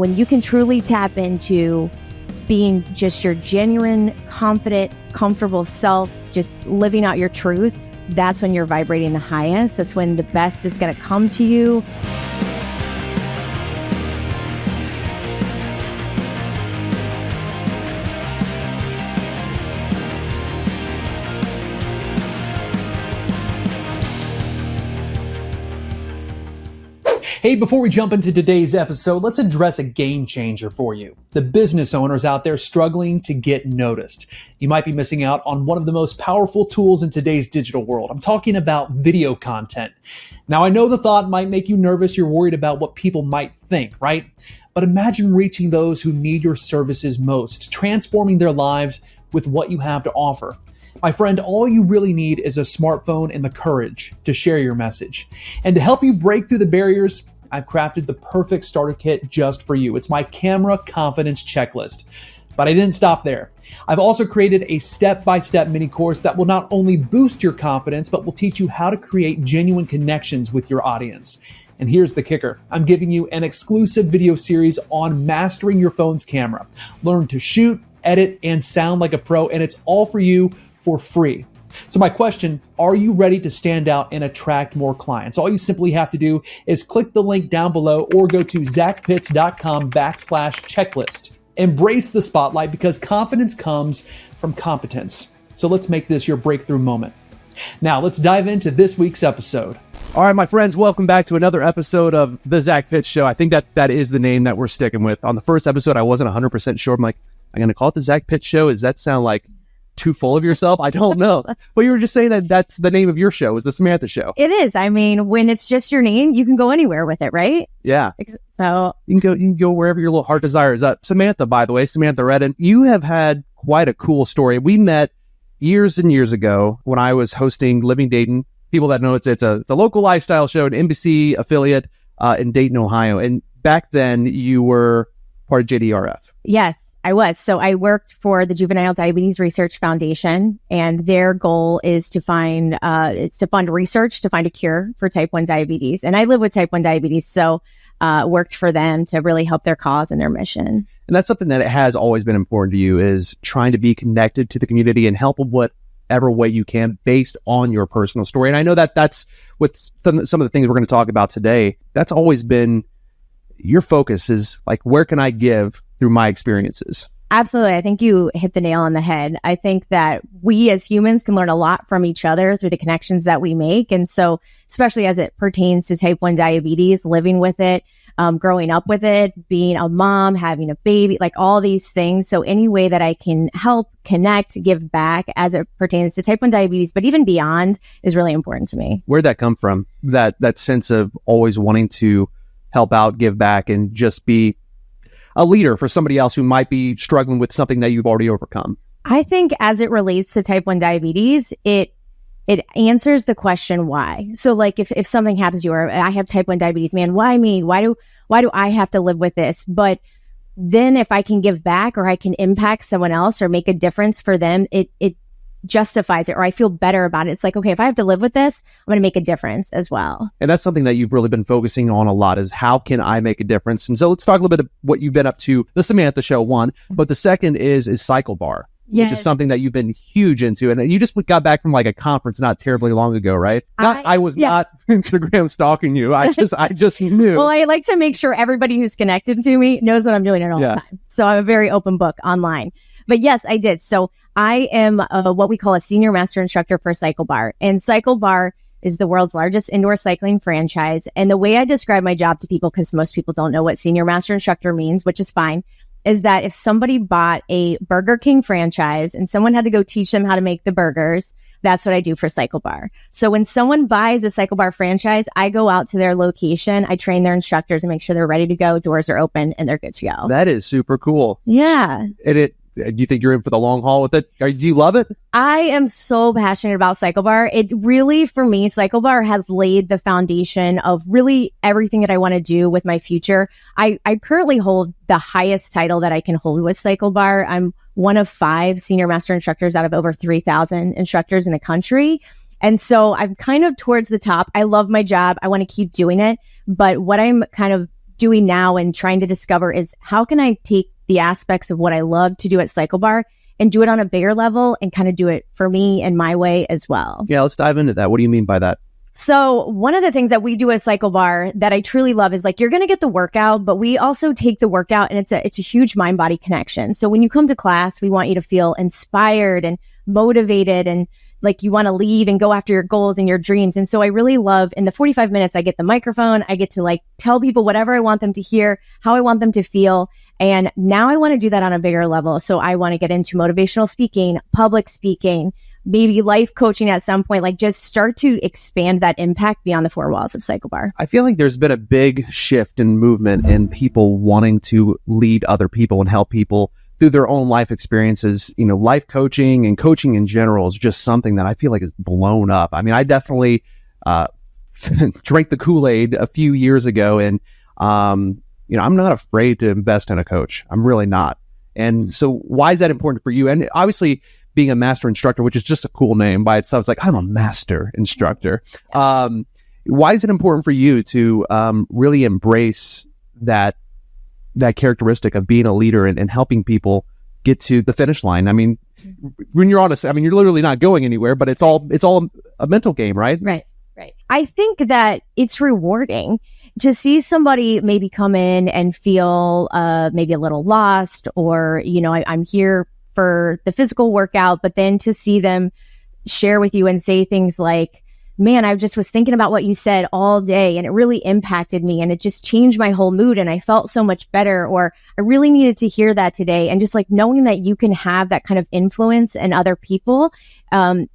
When you can truly tap into being just your genuine, confident, comfortable self, just living out your truth, that's when you're vibrating the highest. That's when the best is going to come to you. Hey, before we jump into today's episode, let's address a game changer for you. The business owners out there struggling to get noticed. You might be missing out on one of the most powerful tools in today's digital world. I'm talking about video content. Now, I know the thought might make you nervous. You're worried about what people might think, right? But imagine reaching those who need your services most, transforming their lives with what you have to offer. My friend, all you really need is a smartphone and the courage to share your message. And to help you break through the barriers, I've crafted the perfect starter kit just for you. It's my camera confidence checklist. But I didn't stop there. I've also created a step-by-step mini course that will not only boost your confidence, but will teach you how to create genuine connections with your audience. And here's the kicker. I'm giving you an exclusive video series on mastering your phone's camera. Learn to shoot, edit, and sound like a pro, and it's all for you for free. So my question, are you ready to stand out and attract more clients? All you simply have to do is click the link down below or go to zachpitts.com/checklist. Embrace the spotlight because confidence comes from competence. So let's make this your breakthrough moment. Now let's dive into this week's episode. All right, my friends, welcome back to another episode of The Zach Pitts Show. I think that is the name that we're sticking with. On the first episode, I wasn't 100% sure. I'm like, I'm going to call it The Zach Pitts Show. Does that sound like too full of yourself? I don't know. But you were just saying that that's the name of your show, is the Samantha Show. It is. I mean, when it's just your name, you can go anywhere with it, right? Yeah. So you can go wherever your little heart desires. Samantha, by the way, Samantha Redden, you have had quite a cool story. We met years and years ago when I was hosting Living Dayton. People that know it's a local lifestyle show, an NBC affiliate in Dayton, Ohio. And back then you were part of JDRF. Yes, I was. So I worked for the Juvenile Diabetes Research Foundation, and their goal is to fund research to find a cure for type 1 diabetes. And I live with type 1 diabetes, so worked for them to really help their cause and their mission. And that's something that has always been important to you, is trying to be connected to the community and help in whatever way you can based on your personal story. And I know that that's with some of the things we're going to talk about today. That's always been your focus, is like, where can I give through my experiences? Absolutely. I think you hit the nail on the head. I think that we as humans can learn a lot from each other through the connections that we make. And so, especially as it pertains to type 1 diabetes, living with it, growing up with it, being a mom, having a baby, like all these things. So any way that I can help, connect, give back as it pertains to type 1 diabetes, but even beyond, is really important to me. Where'd that come from? That sense of always wanting to help out, give back, and just be a leader for somebody else who might be struggling with something that you've already overcome? I think as it relates to type 1 diabetes, it answers the question why. So like if something happens to you, or I have type 1 diabetes, man, why me? Why do I have to live with this? But then if I can give back, or I can impact someone else or make a difference for them, it justifies it, or I feel better about it. It's like, okay, if I have to live with this, I'm going to make a difference as well. And that's something that you've really been focusing on a lot, is how can I make a difference? And so let's talk a little bit of what you've been up to, the Samantha Show, one, but the second is Cycle Bar, yes, which is something that you've been huge into. And you just got back from like a conference not terribly long ago, right? I was not Instagram stalking you. I just knew. Well, I like to make sure everybody who's connected to me knows what I'm doing at all the time. So I'm a very open book online. But yes, I did. So I am what we call a senior master instructor for Cycle Bar. And Cycle Bar is the world's largest indoor cycling franchise. And the way I describe my job to people, because most people don't know what senior master instructor means, which is fine, is that if somebody bought a Burger King franchise and someone had to go teach them how to make the burgers, that's what I do for Cycle Bar. So when someone buys a Cycle Bar franchise, I go out to their location, I train their instructors and make sure they're ready to go, doors are open, and they're good to go. That is super cool. Yeah. Do you think you're in for the long haul with it? Do you love it? I am so passionate about Cycle Bar. It really, for me, Cycle Bar has laid the foundation of really everything that I want to do with my future. I currently hold the highest title that I can hold with Cycle Bar. I'm one of 5 senior master instructors out of over 3,000 instructors in the country. And so I'm kind of towards the top. I love my job. I want to keep doing it. But what I'm kind of doing now and trying to discover is how can I take the aspects of what I love to do at CycleBar and do it on a bigger level and kind of do it for me and my way as well. Yeah, let's dive into that. What do you mean by that? So one of the things that we do at CycleBar that I truly love is like, you're going to get the workout, but we also take the workout and it's a huge mind body connection. So when you come to class, we want you to feel inspired and motivated and like you want to leave and go after your goals and your dreams. And so I really love in the 45 minutes, I get the microphone, I get to like tell people whatever I want them to hear, how I want them to feel. And now I want to do that on a bigger level. So I want to get into motivational speaking, public speaking, maybe life coaching at some point, like just start to expand that impact beyond the four walls of CycleBar. I feel like there's been a big shift in movement in people wanting to lead other people and help people through their own life experiences. You know, life coaching and coaching in general is just something that I feel like is blown up. I mean, I definitely drank the Kool-Aid a few years ago, and you know, I'm not afraid to invest in a coach. I'm really not. And so why is that important for you? And obviously being a master instructor, which is just a cool name by itself, it's like, I'm a master instructor. Why is it important for you to really embrace that characteristic of being a leader and helping people get to the finish line? I mean, when you're honest, I mean, you're literally not going anywhere, but it's all a mental game, right? Right. I think that it's rewarding to see somebody maybe come in and feel maybe a little lost, or, you know, I'm here for the physical workout, but then to see them share with you and say things like, man, I just was thinking about what you said all day and it really impacted me and it just changed my whole mood and I felt so much better, or I really needed to hear that today. And just like knowing that you can have that kind of influence in other people,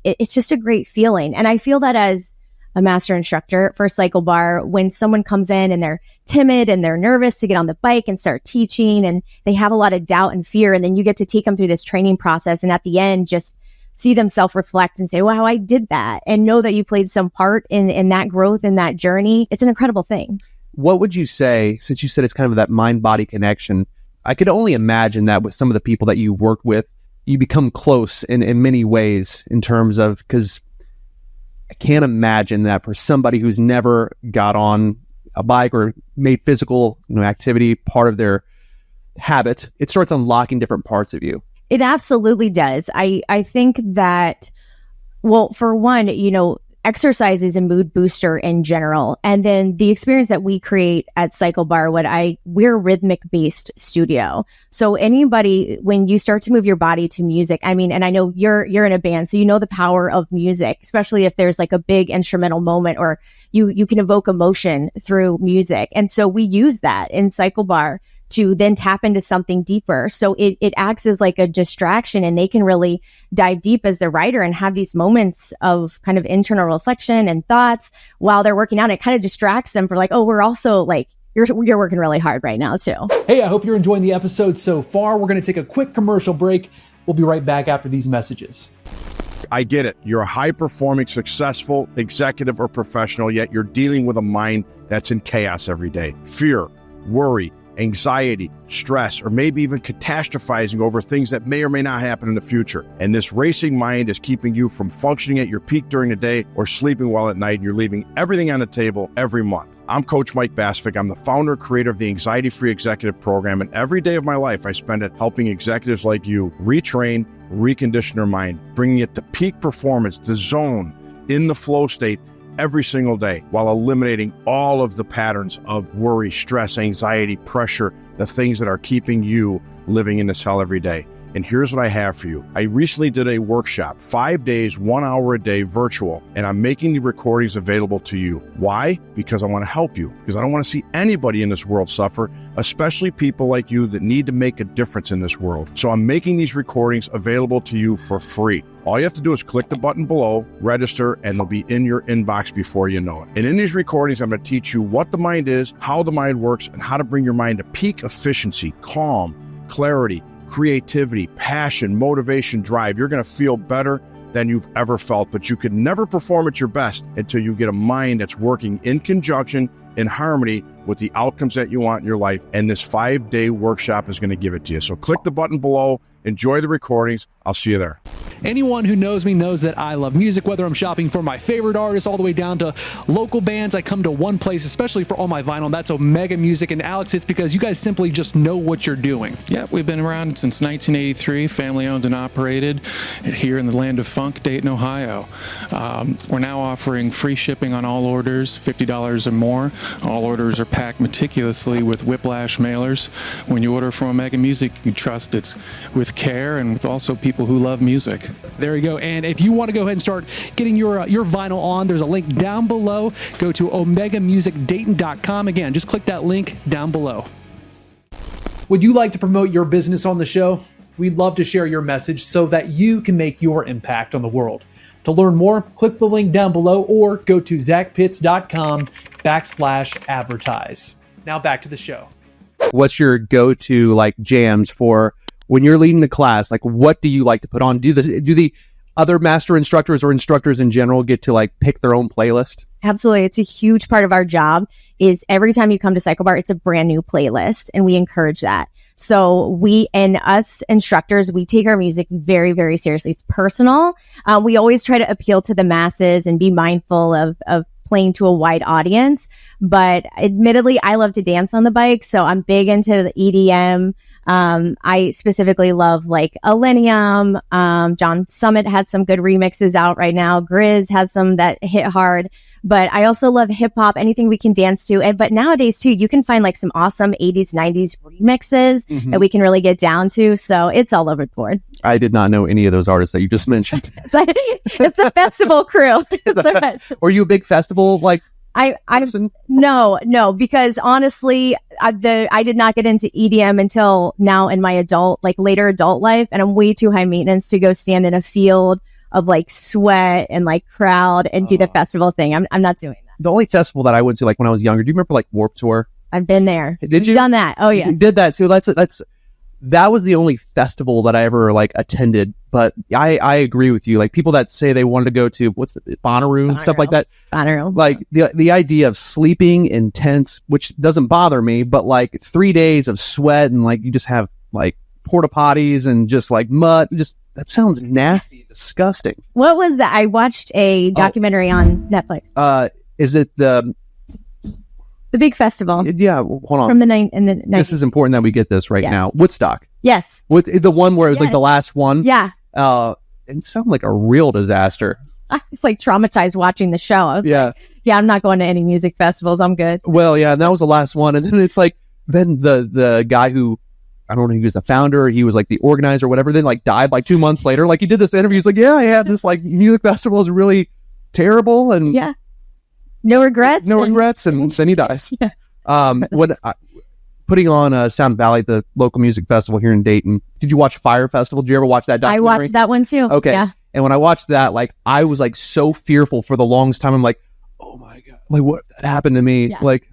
it's just a great feeling. And I feel that as a master instructor for CycleBar, when someone comes in and they're timid and they're nervous to get on the bike and start teaching and they have a lot of doubt and fear, and then you get to take them through this training process and at the end just see them self-reflect and say, wow, I did that, and know that you played some part in that growth, in that journey. It's an incredible thing. What would you say, since you said it's kind of that mind-body connection, I could only imagine that with some of the people that you've worked with, you become close in many ways in terms of, because I can't imagine that for somebody who's never got on a bike or made physical, you know, activity part of their habit, it starts unlocking different parts of you. It absolutely does. I think that, well, for one, you know, exercise is a mood booster in general. And then the experience that we create at CycleBar, we're a rhythmic based studio. So anybody, when you start to move your body to music, I mean, and I know you're in a band, so you know the power of music, especially if there's like a big instrumental moment, or you can evoke emotion through music. And so we use that in CycleBar to then tap into something deeper. So it acts as like a distraction, and they can really dive deep as the rider and have these moments of kind of internal reflection and thoughts while they're working out. It kind of distracts them for like, oh, we're also like, you're working really hard right now too. Hey, I hope you're enjoying the episode so far. We're going to take a quick commercial break. We'll be right back after these messages. I get it. You're a high-performing, successful executive or professional, yet you're dealing with a mind that's in chaos every day. Fear, worry, anxiety, stress, or maybe even catastrophizing over things that may or may not happen in the future. And this racing mind is keeping you from functioning at your peak during the day or sleeping well at night, and you're leaving everything on the table every month. I'm Coach Mike Basvick. I'm the founder and creator of the Anxiety-Free Executive Program, and every day of my life I spend it helping executives like you retrain, recondition their mind, bringing it to peak performance, the zone, in the flow state, every single day, while eliminating all of the patterns of worry, stress, anxiety, pressure, the things that are keeping you living in this hell every day. And here's what I have for you. I recently did a workshop, 5 days, 1 hour a day, virtual, and I'm making the recordings available to you. Why? Because I want to help you, because I don't want to see anybody in this world suffer, especially people like you that need to make a difference in this world. So I'm making these recordings available to you for free. All you have to do is click the button below, register, and they'll be in your inbox before you know it. And in these recordings, I'm going to teach you what the mind is, how the mind works, and how to bring your mind to peak efficiency, calm, clarity, creativity, passion, motivation, drive. You're going to feel better than you've ever felt, but you can never perform at your best until you get a mind that's working in conjunction, in harmony with the outcomes that you want in your life. And this 5-day workshop is going to give it to you. So click the button below, enjoy the recordings. I'll see you there. Anyone who knows me knows that I love music, whether I'm shopping for my favorite artists all the way down to local bands. I come to one place, especially for all my vinyl, and that's Omega Music. And Alex, it's because you guys simply just know what you're doing. Yeah, we've been around since 1983, family owned and operated here in the land of funk, Dayton, Ohio. We're now offering free shipping on all orders, $50 or more. All orders are packed meticulously with whiplash mailers. When you order from Omega Music, you can trust it's with care and with also people who love music. There you go. And if you want to go ahead and start getting your vinyl on, there's a link down below. Go to omegamusicdayton.com. Again, just click that link down below. Would you like to promote your business on the show? We'd love to share your message so that you can make your impact on the world. To learn more, click the link down below or go to zachpitts.com/advertise. Now back to the show. What's your go-to like jams for when you're leading the class? Like, what do you like to put on? Do the other master instructors or instructors in general get to like pick their own playlist? Absolutely. It's a huge part of our job is every time you come to Cycle Bar, it's a brand new playlist, and we encourage that. So we and us instructors, we take our music very, very seriously. It's personal. We always try to appeal to the masses and be mindful of playing to a wide audience. But admittedly, I love to dance on the bike. So I'm big into the EDM. I specifically love like Millennium. John Summit has some good remixes out right now. Grizz has some that hit hard. But I also love hip hop, anything we can dance to. But nowadays too, you can find like some awesome 80s, 90s remixes that we can really get down to. So it's all over the board. I did not know any of those artists that you just mentioned. It's the festival crew. Were you a big festival like? No, because honestly, I did not get into EDM until now in my later adult life, and I'm way too high maintenance to go stand in a field of like sweat and like crowd and do the festival thing. I'm not doing that. The only festival that I went to like when I was younger, do you remember like Warped Tour? I've been there. Did you? Done that? Oh yeah, you did that. So that was the only festival that I ever like attended. But I agree with you. Like people that say they wanted to go to Bonnaroo and stuff like that. Bonnaroo. Like the idea of sleeping in tents, which doesn't bother me, but like 3 days of sweat and like you just have like porta potties and just like mud. Just that sounds nasty, disgusting. What was that? I watched a documentary on Netflix. Is it the big festival? Yeah, hold on. From the 90s. This is important that we get this right now. Woodstock. Yes. With the one where it was like the last one. Yeah. It sounded like a real disaster. I was like traumatized watching the show. I was like, I'm not going to any music festivals. I'm good. Well, yeah, and that was the last one. And then it's like, then the guy who, I don't know, he was the founder, he was like the organizer or whatever, then like died like 2 months later. Like he did this interview. He's like, yeah, I had this like music festival is really terrible. And no regrets. And then he dies. Putting on Sound Valley, the local music festival here in Dayton. Did you watch Fire Festival? Did you ever watch that documentary? I watched that one too. Okay. Yeah. And when I watched that, like I was like so fearful for the longest time. I'm like, oh my God, like what happened to me? Yeah. Like,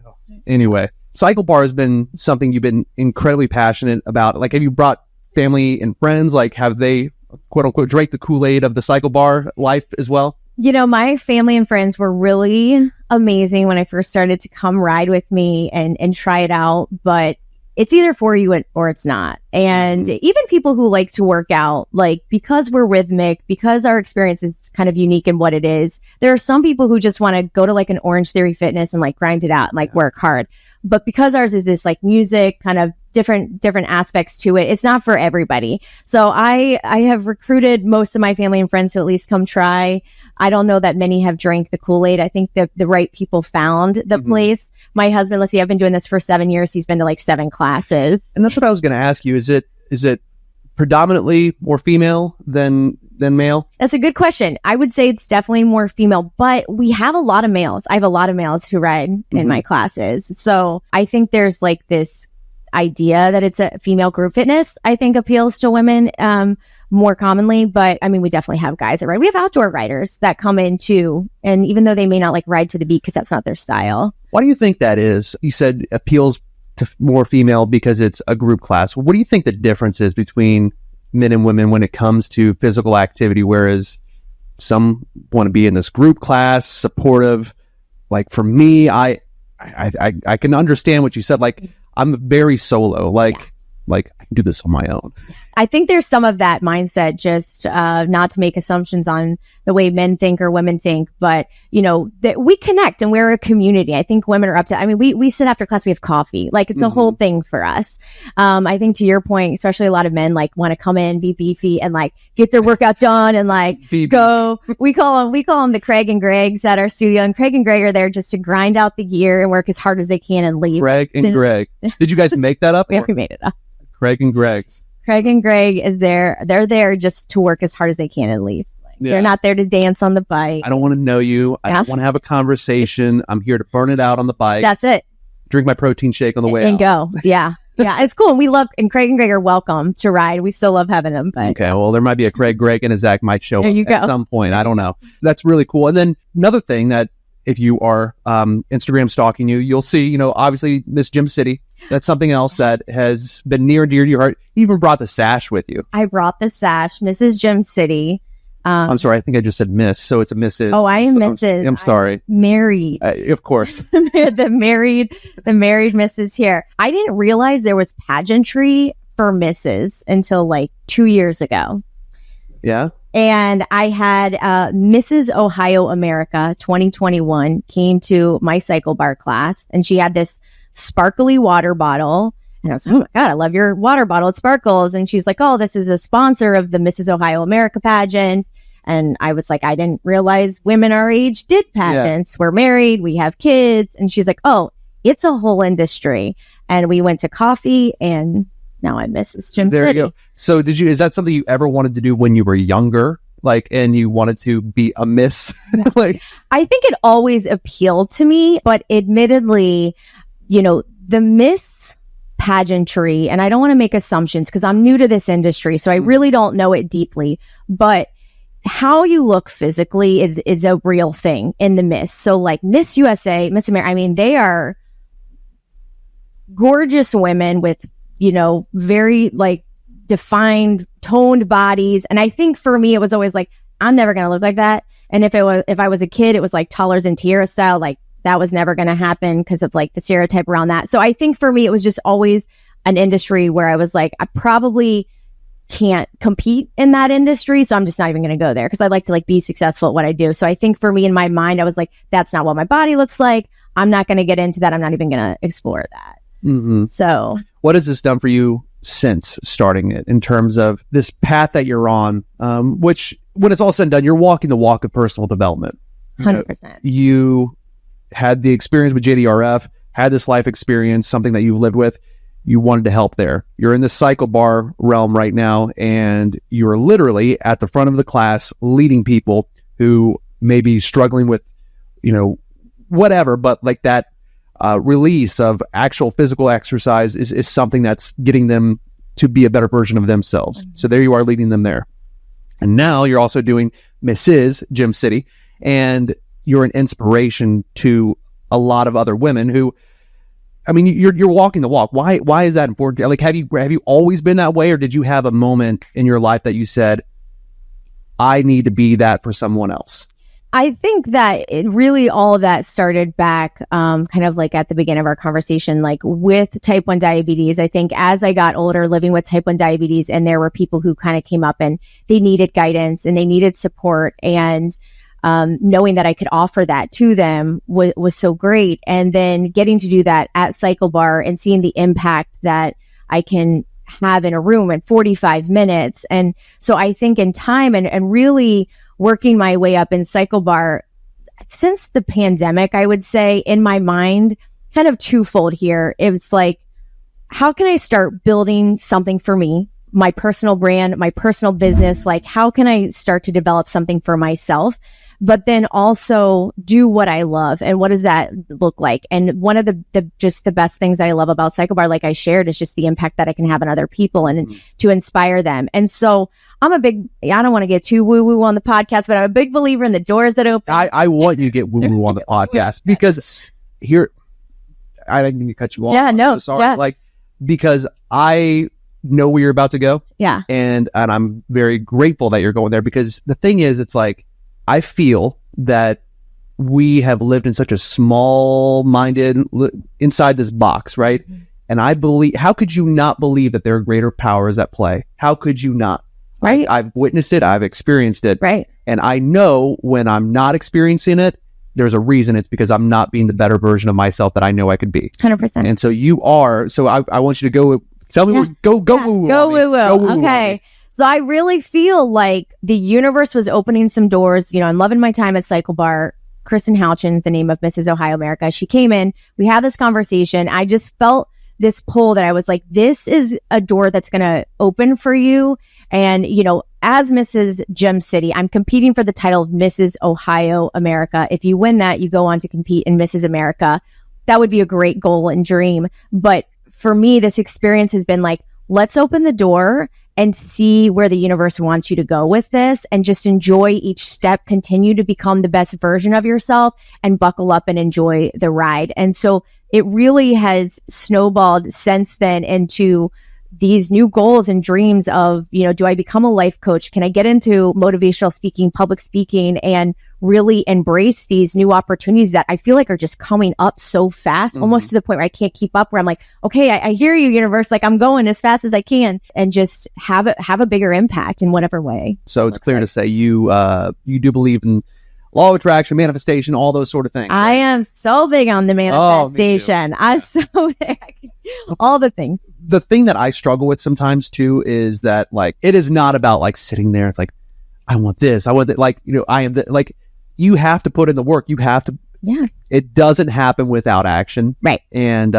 anyway, Cycle Bar has been something you've been incredibly passionate about. Like, have you brought family and friends? Like, have they quote unquote drank the Kool-Aid of the Cycle Bar life as well? You know, my family and friends were really amazing when I first started to come ride with me and try it out. But it's either for you or it's not. And even people who like to work out, like because we're rhythmic, because our experience is kind of unique in what it is, there are some people who just want to go to like an Orange Theory Fitness and like grind it out and like work hard. But because ours is this like music kind of different aspects to it, it's not for everybody. So I have recruited most of my family and friends to at least come try. I don't know that many have drank the Kool-Aid. I think that the right people found the place. My husband, let's see, I've been doing this for 7 years. He's been to like 7 classes. And that's what I was going to ask you. Is it predominantly more female than male? That's a good question. I would say it's definitely more female, but we have a lot of males. I have a lot of males who ride in my classes. So I think there's like this idea that it's a female group fitness, I think appeals to women more commonly. But I mean, we definitely have guys that ride. We have outdoor riders that come in too. And even though they may not like ride to the beat because that's not their style. Why do you think that is? You said appeals to more female because it's a group class. What do you think the difference is between men and women when it comes to physical activity? Whereas some want to be in this group class, supportive. Like for me, I can understand what you said. Like I'm very solo. Like do this on my own. I think there's some of that mindset, just not to make assumptions on the way men think or women think, but that we connect and we're a community. I think women are up to, I mean, we sit after class, we have coffee, like it's a whole thing for us. I think to your point, especially a lot of men like want to come in, be beefy and like get their workout done and like go, we call them the Craig and Gregs at our studio, and Craig and Greg are there just to grind out the gear and work as hard as they can and leave. Craig and Greg. Did you guys make that up? We made it up. Craig and Greg's. Craig and Greg is there. They're there just to work as hard as they can and leave. They're not there to dance on the bike. I don't want to know you. I don't want to have a conversation. I'm here to burn it out on the bike. That's it. Drink my protein shake on the way out. And go. Yeah. Yeah. It's cool. And and Craig and Greg are welcome to ride. We still love having them. But okay. Well, there might be a Craig, Greg, and a Zach might show up at some point. I don't know. That's really cool. And then another thing that if you are Instagram stalking you'll see, obviously Miss Gym City. That's something else that has been near and dear to your heart. You even brought the sash with you. I brought the sash, Mrs. Gym City. I'm sorry. I think I just said Miss, so it's a Mrs. Oh, I am Mrs. I'm sorry. I'm married. Of course. the married Mrs. here. I didn't realize there was pageantry for Mrs. until like 2 years ago. Yeah. And I had Mrs. Ohio America 2021 came to my cycle bar class, and she had this sparkly water bottle. And I was like, oh my God, I love your water bottle. It sparkles. And she's like, oh, this is a sponsor of the Mrs. Ohio America pageant. And I was like, I didn't realize women our age did pageants. Yeah. We're married. We have kids. And she's like, oh, it's a whole industry. And we went to coffee, and now I'm Mrs. Gym City. There you go. So is that something you ever wanted to do when you were younger? Like, and you wanted to be a miss? I think it always appealed to me, but admittedly, the miss pageantry, and I don't want to make assumptions because I'm new to this industry, so I really don't know it deeply, but how you look physically is a real thing in the miss. So like Miss USA, Miss America, I mean, they are gorgeous women with, very like defined, toned bodies. And I think for me, it was always like, I'm never going to look like that. And if I was a kid, it was like Tollers and Tiara style, like that was never going to happen because of like the stereotype around that. So I think for me, it was just always an industry where I was like, I probably can't compete in that industry. So I'm just not even going to go there because I like to like be successful at what I do. So I think for me in my mind, I was like, that's not what my body looks like. I'm not going to get into that. I'm not even going to explore that. Mm-hmm. So what has this done for you since starting it in terms of this path that you're on, which when it's all said and done, you're walking the walk of personal development. 100%. You had the experience with JDRF, had this life experience, something that you've lived with, you wanted to help there. You're in the cycle bar realm right now, and you're literally at the front of the class leading people who may be struggling with, whatever, but like that release of actual physical exercise is something that's getting them to be a better version of themselves. Mm-hmm. So there you are leading them there. And now you're also doing Mrs. Gym City, and you're an inspiration to a lot of other women who, I mean, you're walking the walk. Why is that important? Like, have you always been that way, or did you have a moment in your life that you said, I need to be that for someone else? I think that all of that started back kind of like at the beginning of our conversation, like with type 1 diabetes. I think as I got older, living with type 1 diabetes, and there were people who kind of came up and they needed guidance and they needed support, and knowing that I could offer that to them was so great. And then getting to do that at Cycle Bar and seeing the impact that I can have in a room in 45 minutes. And so I think in time and really working my way up in Cycle Bar since the pandemic, I would say in my mind, kind of twofold here. It's like, how can I start building something for me, my personal brand, my personal business? Like, how can I start to develop something for myself, but then also do what I love? And what does that look like? And one of the best things that I love about Cycle Bar, like I shared, is just the impact that I can have on other people and to inspire them. And so I don't want to get too woo-woo on the podcast, but I'm a big believer in the doors that open. I want you to get woo-woo on the podcast because here, I didn't mean to cut you off. Yeah, no. I'm so sorry. Yeah. Like, because I know where you're about to go. Yeah. And I'm very grateful that you're going there, because the thing is, it's like, I feel that we have lived in such a small-minded, inside this box, right? Mm-hmm. And I believe, how could you not believe that there are greater powers at play? How could you not? Right. I've witnessed it. I've experienced it. Right. And I know when I'm not experiencing it, there's a reason. It's because I'm not being the better version of myself that I know I could be. 100%. And so you are. So I want you to go. Tell me. Go woo. Go woo. Okay. So I really feel like the universe was opening some doors. I'm loving my time at Cycle Bar. Kristen Houchin's the name of Mrs. Ohio America. She came in. We had this conversation. I just felt this pull that I was like, this is a door that's going to open for you. And, as Mrs. Gem City, I'm competing for the title of Mrs. Ohio America. If you win that, you go on to compete in Mrs. America. That would be a great goal and dream. But for me, this experience has been like, let's open the door and see where the universe wants you to go with this, and just enjoy each step, continue to become the best version of yourself, and buckle up and enjoy the ride. And so it really has snowballed since then into these new goals and dreams of, do I become a life coach? Can I get into motivational speaking, public speaking, and really embrace these new opportunities that I feel like are just coming up so fast, almost to the point where I can't keep up, where I'm like, okay, I hear you, universe. Like, I'm going as fast as I can, and just have a bigger impact in whatever way. So it's clear to say you do believe in law of attraction, manifestation, all those sort of things. I am so big on the manifestation. I'm so big. All the things. The thing that I struggle with sometimes too is that, like, it is not about like sitting there. It's like, I want this. I want that. Like, I am like, you have to put in the work. You have to. Yeah. It doesn't happen without action. Right. And,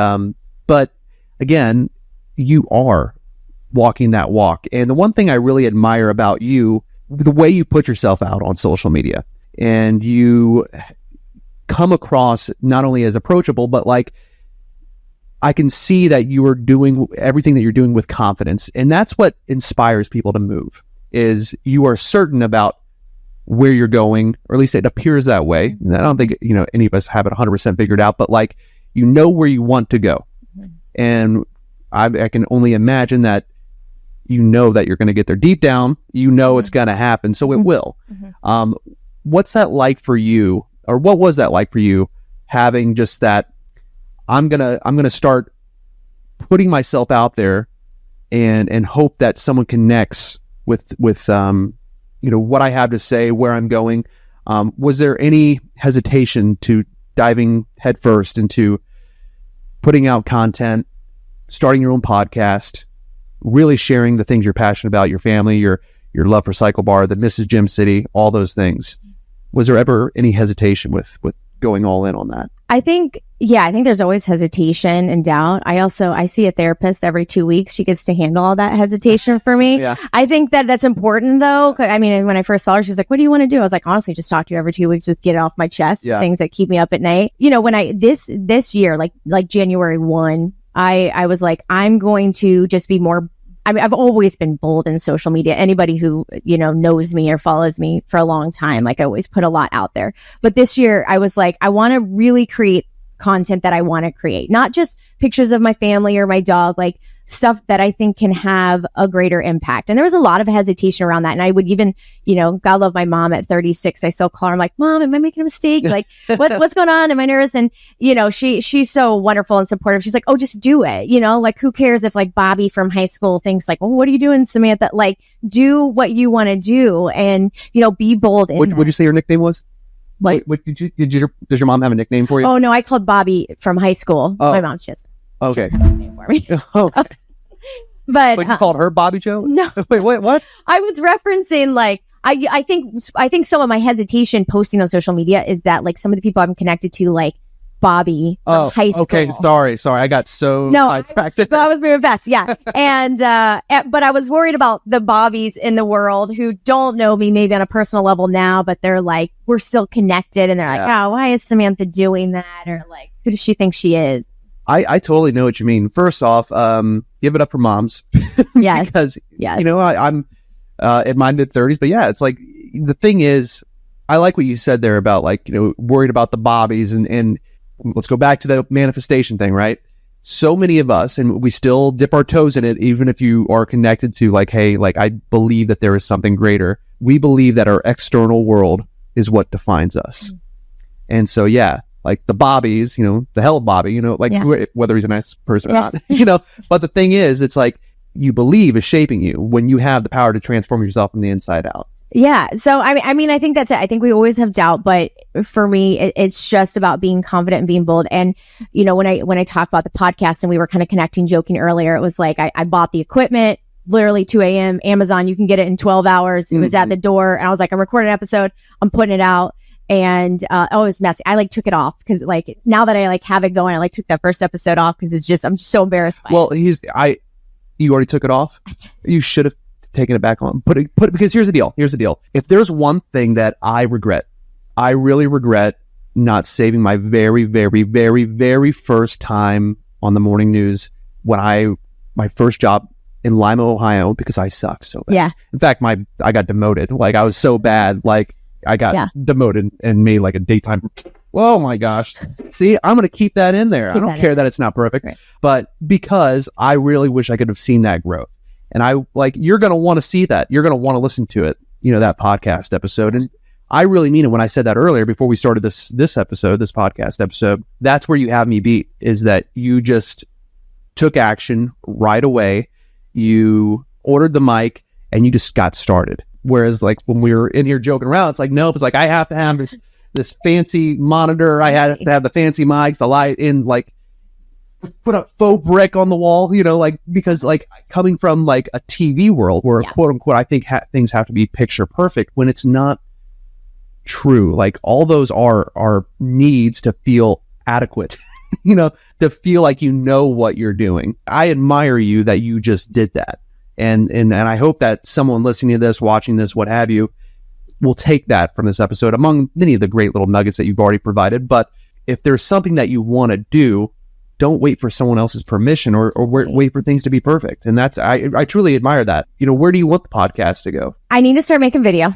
but again, you are walking that walk. And the one thing I really admire about you, the way you put yourself out on social media, and you come across not only as approachable, but like, I can see that you are doing everything that you're doing with confidence. And that's what inspires people to move, is you are certain about where you're going, or at least it appears that way. And I don't think, any of us have it 100% figured out, but like, where you want to go. And I can only imagine that that you're going to get there deep down, it's going to happen. So it will. What's that like for you, or what was that like for you, having just that, I'm gonna start putting myself out there and hope that someone connects with what I have to say, where I'm going. Was there any hesitation to diving headfirst into putting out content, starting your own podcast, really sharing the things you're passionate about, your family, your love for Cycle Bar, the Mrs. Gem City, all those things? Was there ever any hesitation with going all in on that? I think there's always hesitation and doubt. I see a therapist every 2 weeks. She gets to handle all that hesitation for me. Yeah. I think that's important though. I mean, when I first saw her, she was like, what do you want to do? I was like, honestly, just talk to you every 2 weeks, just get it off my chest. Yeah. Things that keep me up at night. When this year, like January 1, I was like, I'm going to just be more. I mean, I've always been bold in social media. Anybody who, knows me or follows me for a long time, like, I always put a lot out there. But this year I was like, I want to really create content that I want to create, not just pictures of my family or my dog, like stuff that I think can have a greater impact. And there was a lot of hesitation around that. And I would even, God love my mom at 36. I still call her. I'm like, Mom, am I making a mistake? Like, what's going on? Am I nervous? And, she's so wonderful and supportive. She's like, oh, just do it. Like, who cares if like Bobby from high school thinks like, well, what are you doing, Samantha? Like, do what you want to do, and, be bold. What'd you say your nickname was? What does your mom have a nickname for you? Oh no, I called Bobby from high school. My mom just okay. Have a nickname for me. Okay. But you called her Bobby Joe? No. Wait, what? I was referencing like I think some of my hesitation posting on social media is that like some of the people I'm connected to, like Bobby from high school. Okay, sorry. I got so sidetracked. I was moving fast, yeah. And but I was worried about the Bobbies in the world who don't know me maybe on a personal level now, but they're like, we're still connected, and they're like, oh, why is Samantha doing that? Or like, who does she think she is? I totally know what you mean. First off, give it up for moms. Yes. Because, I'm in my mid-30s, but yeah, it's like, the thing is, I like what you said there about like, worried about the Bobbies, and let's go back to the manifestation thing, right? So many of us, and we still dip our toes in it, even if you are connected to like, hey, like, I believe that there is something greater. We believe that our external world is what defines us. And so, yeah, like the Bobbies, the hell of Bobby, like whether he's a nice person or not, but the thing is, it's like you believe is shaping you when you have the power to transform yourself from the inside out. Yeah. So, I mean, I think that's it. I think we always have doubt, but for me, it's just about being confident and being bold. And, when I talk about the podcast and we were kind of connecting, joking earlier, it was like, I bought the equipment, literally 2 a.m. Amazon, you can get it in 12 hours. It was at the door and I was like, I'm recording an episode, I'm putting it out. And, it was messy. I took it off because now that I have it going, I took that first episode off because I'm just so embarrassed by it. You already took it off? You should have taken it back on. Put it, because here's the deal. If there's one thing that I really regret not saving my very, very, very, very first time on the morning news when my first job in Lima, Ohio, because I suck so bad. Yeah. In fact, I got demoted. I was so bad. I got demoted and made a daytime. Oh my gosh. See, I'm going to keep that in there. I don't care that it's not perfect, but because I really wish I could have seen that growth. And you're going to want to see that. You're going to want to listen to it, that podcast episode. And I really mean it when I said that earlier before we started this podcast episode. That's where you have me beat, is that you just took action right away. You ordered the mic and you just got started. Whereas when we were in here joking around, it's nope. It's I have to have this fancy monitor. I had to have the fancy mics, the light in, put a faux brick on the wall, because coming from a TV world where quote unquote, I think things have to be picture perfect when it's not true. All those are needs to feel adequate, to feel like what you're doing. I admire you that you just did that. And I hope that someone listening to this, watching this, what have you, will take that from this episode among many of the great little nuggets that you've already provided. But if there's something that you want to do, don't wait for someone else's permission or wait for things to be perfect. And that's, I truly admire that. Where do you want the podcast to go? I need to start making video.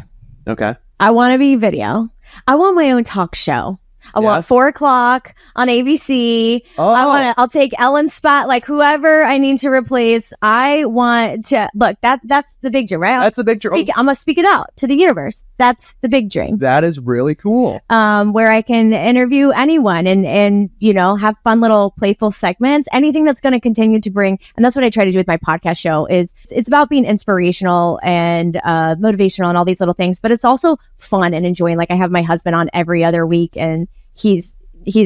Okay. I want to be video. I want my own talk show. I want 4 o'clock on ABC. Oh. I'll take Ellen's spot, whoever I need to replace. I want to look, that's the big dream, right? That's the big dream. I'm going to speak it out to the universe. That's the big dream. That is really cool. Where I can interview anyone and, have fun little playful segments, anything that's going to continue to bring. And that's what I try to do with my podcast show is it's about being inspirational and, motivational and all these little things, but it's also fun and enjoying. I have my husband on every other week and he's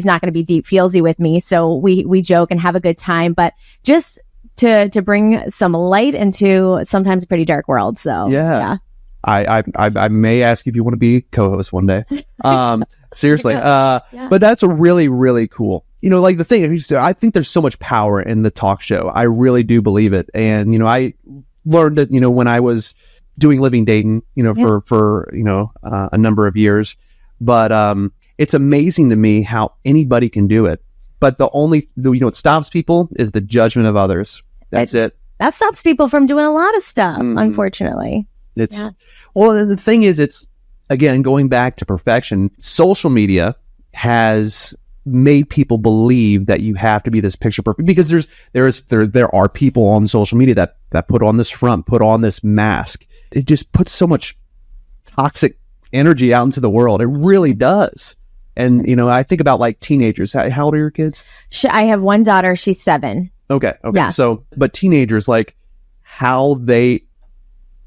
not going to be deep feelsy with me. So we joke and have a good time, but just to bring some light into sometimes a pretty dark world. So yeah. I may ask if you want to be co-host one day. Seriously. But that's a really, really cool. The thing, I think there's so much power in the talk show. I really do believe it. And, I learned it, when I was doing Living Dayton, for a number of years, but, it's amazing to me how anybody can do it. But what stops people is the judgment of others. That's it. That stops people from doing a lot of stuff, unfortunately. Well, and the thing is, it's, again, going back to perfection, social media has made people believe that you have to be this picture perfect, because there are people on social media that put on this front, put on this mask. It just puts so much toxic energy out into the world. It really does. And, I think about teenagers. How old are your kids? I have one daughter. She's 7. Okay. Yeah. So, but teenagers, how they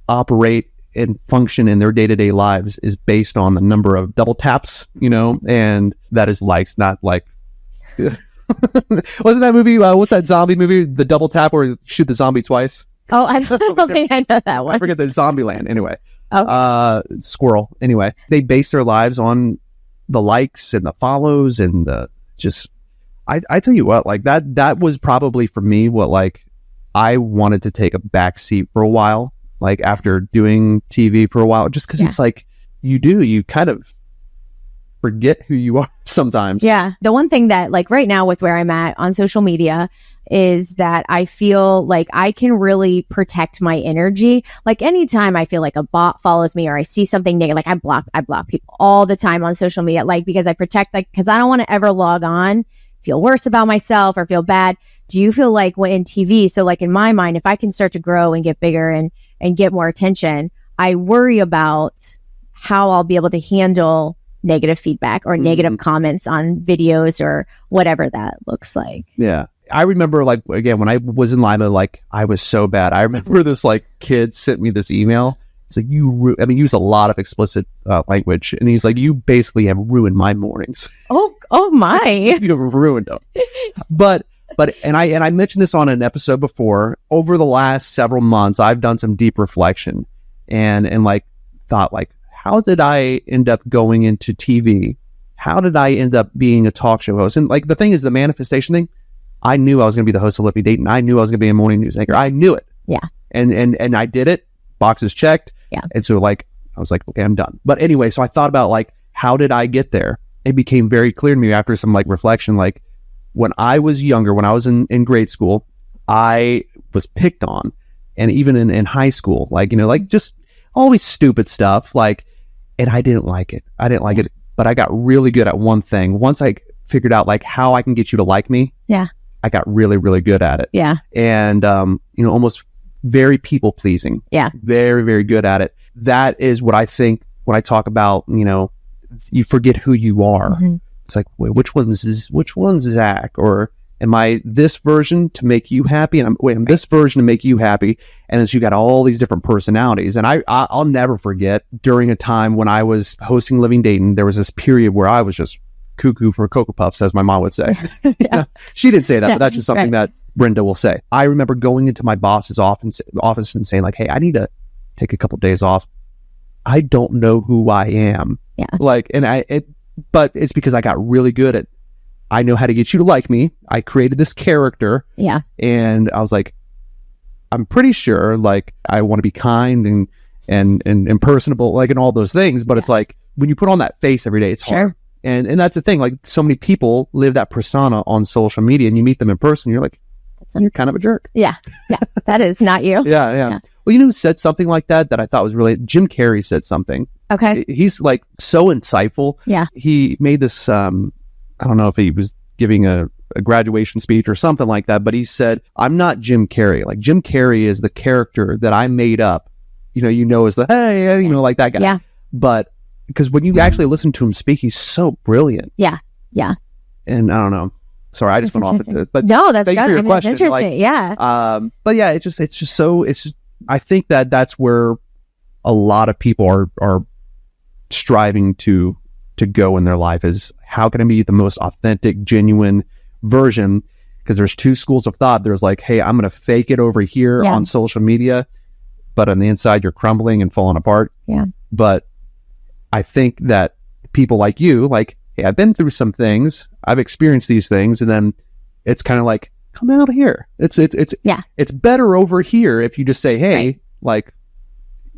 operate and function in their day-to-day lives is based on the number of double taps, and that is likes, not wasn't that movie, what's that zombie movie, The Double Tap, where you shoot the zombie twice? Oh, I don't think I know that one. I forget the Zombieland. Anyway. Squirrel. Anyway, they base their lives on the likes and the follows and the just, I tell you what, that was probably for me what I wanted to take a back seat for a while, after doing TV for a while, just because it's you kind of forget who you are sometimes. Yeah. The one thing that right now with where I'm at on social media is that I feel like I can really protect my energy. Anytime I feel like a bot follows me or I see something negative, I block people all the time on social media, because I protect, because I don't want to ever log on, feel worse about myself or feel bad. Do you feel when in TV? So in my mind, if I can start to grow and get bigger and get more attention, I worry about how I'll be able to handle negative feedback or negative comments on videos or whatever that looks like. Yeah. I remember, like, again, when I was in Lima, like, I was so bad. I remember this, like, kid sent me this email. It's like, use a lot of explicit language. And he's like, you basically have ruined my mornings. Oh my. You have ruined them. But I mentioned this on an episode before. Over the last several months, I've done some deep reflection and like thought, like, how did I end up going into TV? How did I end up being a talk show host? And like, the thing is, the manifestation thing, I knew I was going to be the host of Living Dayton. I knew I was going to be a morning news anchor. I knew it. Yeah. And I did it. Boxes checked. Yeah. And so, like, I was like, okay, I'm done. But anyway, so I thought about, like, how did I get there? It became very clear to me after some, like, reflection. Like, when I was younger, when I was in grade school, I was picked on. And even in high school, like, you know, like, just always stupid stuff. Like, and I didn't like it. It. But I got really good at one thing. Once I figured out, like, how I can get you to like me. Yeah. I got really, really good at it. Yeah. And, you know, almost very people pleasing. Yeah. Very, very good at it. That is what I think when I talk about, you know, you forget who you are. Mm-hmm. It's like, wait, which one's Zach? Or am I this version to make you happy? And I'm this version to make you happy. And then you got all these different personalities. And I'll never forget, during a time when I was hosting Living Dayton, there was this period where I was just cuckoo for Cocoa Puffs, as my mom would say. Yeah. She didn't say that, but that's just something that Brenda will say. I remember going into my boss's office and saying, like, hey, I need to take a couple days off. I don't know who I am. Yeah. Like, but it's because I got really good at, I know how to get you to like me. I created this character. Yeah. And I was like, I'm pretty sure, like, I want to be kind and personable, like, and all those things. But it's like, when you put on that face every day, it's hard. And that's the thing. Like, so many people live that persona on social media, and you meet them in person, you're like, you're kind of a jerk. Yeah. Yeah. That is not you. Yeah. Well, you know who said something like that I thought was really, Jim Carrey said something. Okay. He's, like, so insightful. Yeah. He made this, I don't know if he was giving a graduation speech or something like that, but he said, I'm not Jim Carrey. Like, Jim Carrey is the character that I made up, you know, as the, hey, you know, like that guy. Yeah. But because when you actually listen to him speak, he's so brilliant. Yeah. Yeah. And I don't know. Sorry, I just went off into it. But no, that's good. Thank you for your question. It's interesting. Like, yeah. But yeah, it's just I think that's where a lot of people are striving to go in their life, is how can I be the most authentic, genuine version? Because there's two schools of thought. There's like, hey, I'm going to fake it over here on social media, but on the inside you're crumbling and falling apart. Yeah. But I think that people like you, like, hey, I've been through some things, I've experienced these things, and then it's kind of like, come out of here. It's better over here if you just say, hey, like,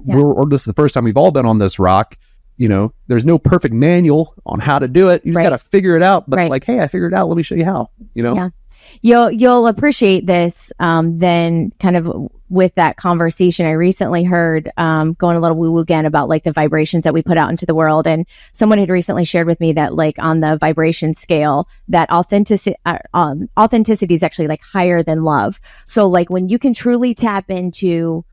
or this is the first time we've all been on this rock. You know, there's no perfect manual on how to do it. You just got to figure it out. But like, hey, I figured it out. Let me show you how. You know, you'll appreciate this. Then, kind of with that conversation, I recently heard going a little woo woo again about like the vibrations that we put out into the world, and someone had recently shared with me that like on the vibration scale, that authenticity is actually like higher than love. So like when you can truly tap into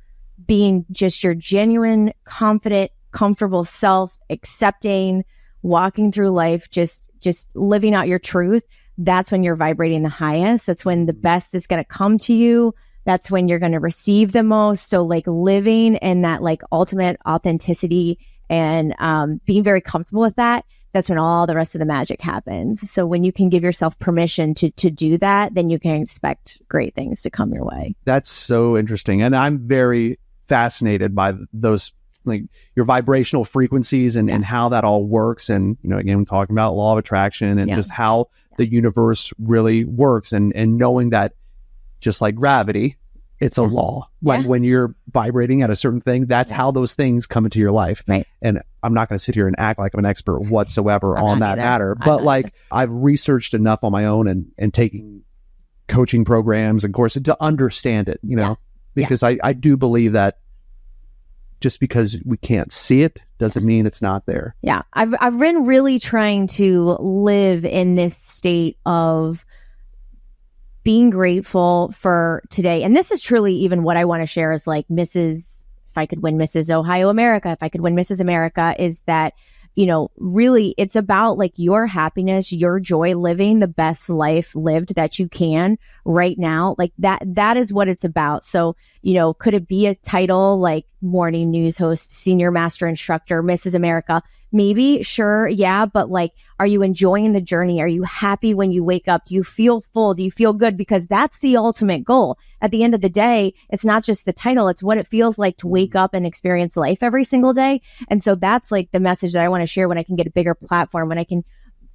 being just your genuine, confident, comfortable self, accepting, walking through life, just living out your truth, that's when you're vibrating the highest. That's when the best is going to come to you. That's when you're going to receive the most. So like living in that like ultimate authenticity and being very comfortable with that, that's when all the rest of the magic happens. So when you can give yourself permission to do that, then you can expect great things to come your way. That's so interesting. And I'm very fascinated by those, like, your vibrational frequencies and how that all works. And, you know, again, I'm talking about law of attraction and just how the universe really works, and knowing that just like gravity, it's a law. Like when you're vibrating at a certain thing, that's how those things come into your life. Right. And I'm not going to sit here and act like I'm an expert whatsoever on that matter. But like, I've researched enough on my own and taking coaching programs and courses to understand it, you know, because I do believe that just because we can't see it doesn't mean it's not there. Yeah. I've been really trying to live in this state of being grateful for today. And this is truly even what I want to share is like if I could win Mrs. Ohio America, if I could win Mrs. America, is that really it's about like your happiness, your joy, living the best life lived that you can right now. Like that is what it's about. So, could it be a title like morning news host, senior master instructor, Mrs. America? Maybe, sure. Yeah. But like, are you enjoying the journey? Are you happy when you wake up? Do you feel full? Do you feel good? Because that's the ultimate goal. At the end of the day, it's not just the title. It's what it feels like to wake up and experience life every single day. And so that's like the message that I want to share when I can get a bigger platform, when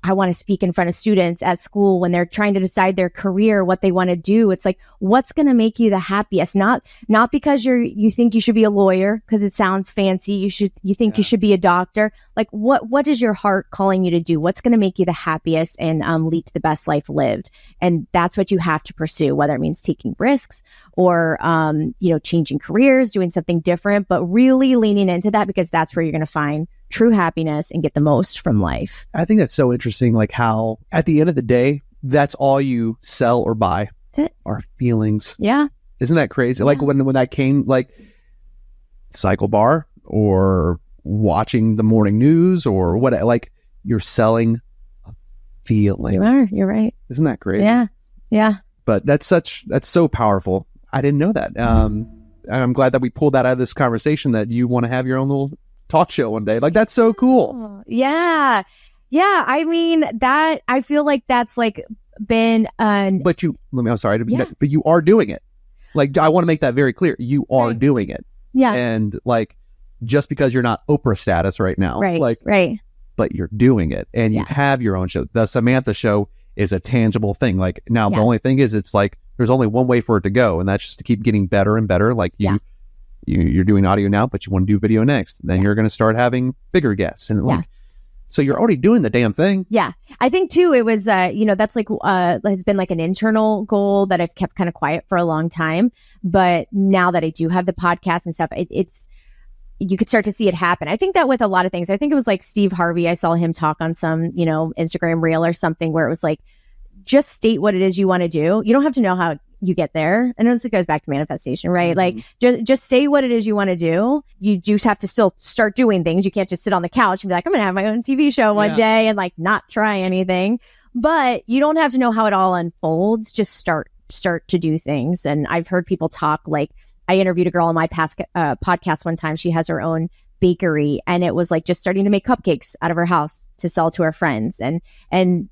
I want to speak in front of students at school when they're trying to decide their career, what they want to do. It's like, what's going to make you the happiest? Not because you think you should be a lawyer because it sounds fancy. You think you should be a doctor. Like what is your heart calling you to do? What's going to make you the happiest and lead to the best life lived? And that's what you have to pursue, whether it means taking risks or, changing careers, doing something different, but really leaning into that because that's where you're going to find true happiness and get the most from life. I think that's so interesting, like how at the end of the day, that's all you sell or buy are feelings. Yeah. Isn't that crazy? Yeah. Like when that came, like Cycle Bar or watching the morning news or what, like you're selling a feeling. You're right. Isn't that crazy? Yeah. Yeah. But that's so powerful. I didn't know that. I'm glad that we pulled that out of this conversation, that you want to have your own little talk show one day. Like that's so cool. Yeah. I mean, that I feel like that's like been but you are doing it. Like I want to make that very clear. You are doing it. Yeah. And like just because you're not Oprah status right now. Right. But you're doing it and you have your own show. The Samantha Show is a tangible thing. Like now the only thing is it's like there's only one way for it to go, and that's just to keep getting better and better. Like you're doing audio now, but you want to do video next. Then you're going to start having bigger guests. And so you're already doing the damn thing. Yeah. I think too, it was, that's like, has been like an internal goal that I've kept kind of quiet for a long time. But now that I do have the podcast and stuff, it's, you could start to see it happen. I think that with a lot of things, I think it was like Steve Harvey. I saw him talk on some, Instagram reel or something where it was like, just state what it is you want to do. You don't have to know how you get there. And it goes back to manifestation, right? Mm-hmm. Like just say what it is you want to do. You just have to still start doing things. You can't just sit on the couch and be like, I'm going to have my own TV show one day and like not try anything. But you don't have to know how it all unfolds. Just start to do things. And I've heard people talk, like I interviewed a girl on my past podcast one time. She has her own bakery and it was like just starting to make cupcakes out of her house to sell to her friends. And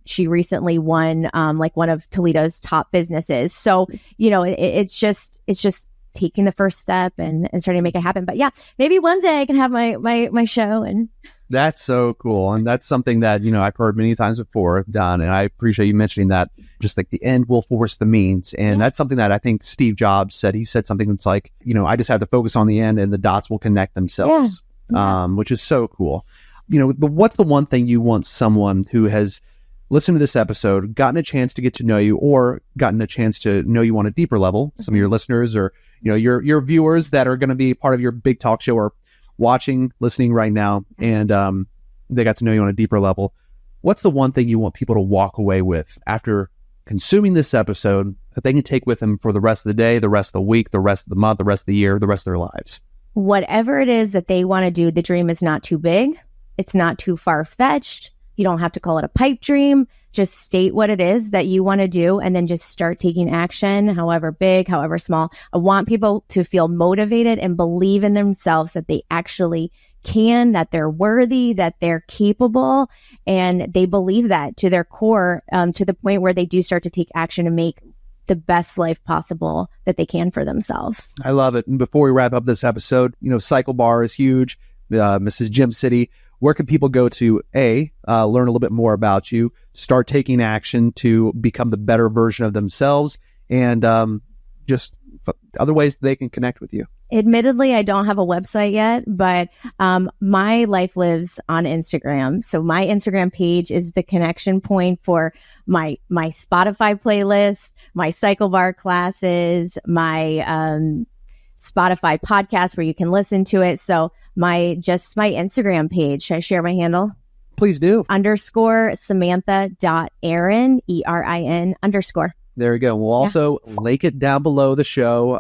she recently won like one of Toledo's top businesses. So, it's just taking the first step and starting to make it happen. But yeah, maybe one day I can have my show. And that's so cool. And that's something that, I've heard many times before, Don, and I appreciate you mentioning that. Just like the end will force the means. And that's something that I think Steve Jobs said. He said something that's like, I just have to focus on the end and the dots will connect themselves, which is so cool. What's the one thing you want someone who has listened to this episode, gotten a chance to get to know you, or gotten a chance to know you on a deeper level, some of your listeners or, your viewers that are going to be part of your big talk show or watching, listening right now, and they got to know you on a deeper level. What's the one thing you want people to walk away with after consuming this episode that they can take with them for the rest of the day, the rest of the week, the rest of the month, the rest of the year, the rest of their lives? Whatever it is that they want to do, the dream is not too big. It's not too far-fetched. You don't have to call it a pipe dream. Just state what it is that you want to do and then just start taking action, however big, however small. I want people to feel motivated and believe in themselves that they actually can, that they're worthy, that they're capable, and they believe that to their core, to the point where they do start to take action and make the best life possible that they can for themselves. I love it. And before we wrap up this episode, Cycle Bar is huge. Mrs. Gym City, where can people go to learn a little bit more about you, start taking action to become the better version of themselves, and just other ways they can connect with you? Admittedly, I don't have a website yet, but my life lives on Instagram. So my Instagram page is the connection point for my Spotify playlist, my Cycle Bar classes, my Spotify podcast where you can listen to it. So my Instagram page. Should I share my handle? Please do. _Samantha.Erin, ERIN_. There we go. We'll also link it down below the show,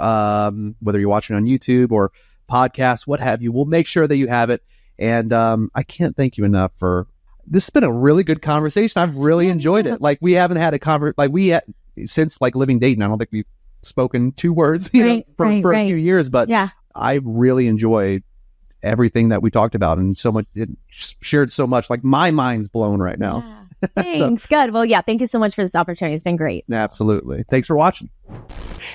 whether you're watching on YouTube or podcast, what have you. We'll make sure that you have it. And I can't thank you enough for this. Has been a really good conversation. I've really enjoyed it. Like we haven't had a since like living Dayton. I don't think we've spoken 2 words for a few years, but I really enjoy everything that we talked about, and so much it shared so much. Like my mind's blown right now. Thanks. Good. Well, thank you so much for this opportunity. It's been great. Absolutely. Thanks for watching.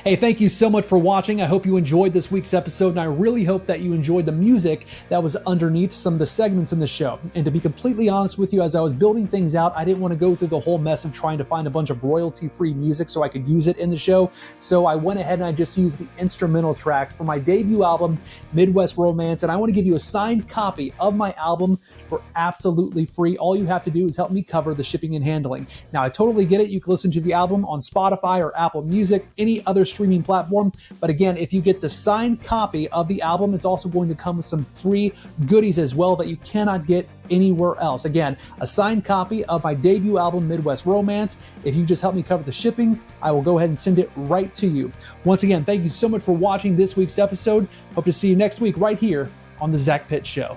Hey, thank you so much for watching. I hope you enjoyed this week's episode, and I really hope that you enjoyed the music that was underneath some of the segments in the show. And to be completely honest with you, as I was building things out, I didn't want to go through the whole mess of trying to find a bunch of royalty-free music so I could use it in the show. So I went ahead and I just used the instrumental tracks for my debut album, Midwest Romance, and I want to give you a signed copy of my album for absolutely free. All you have to do is help me cover the shipping and handling. Now, I totally get it. You can listen to the album on Spotify or Apple Music, any other streaming platform. But again, if you get the signed copy of the album, it's also going to come with some free goodies as well that you cannot get anywhere else. Again, a signed copy of my debut album, Midwest Romance. If you just help me cover the shipping, I will go ahead and send it right to you. Once again, thank you so much for watching this week's episode. Hope to see you next week right here on The Zach Pitt Show.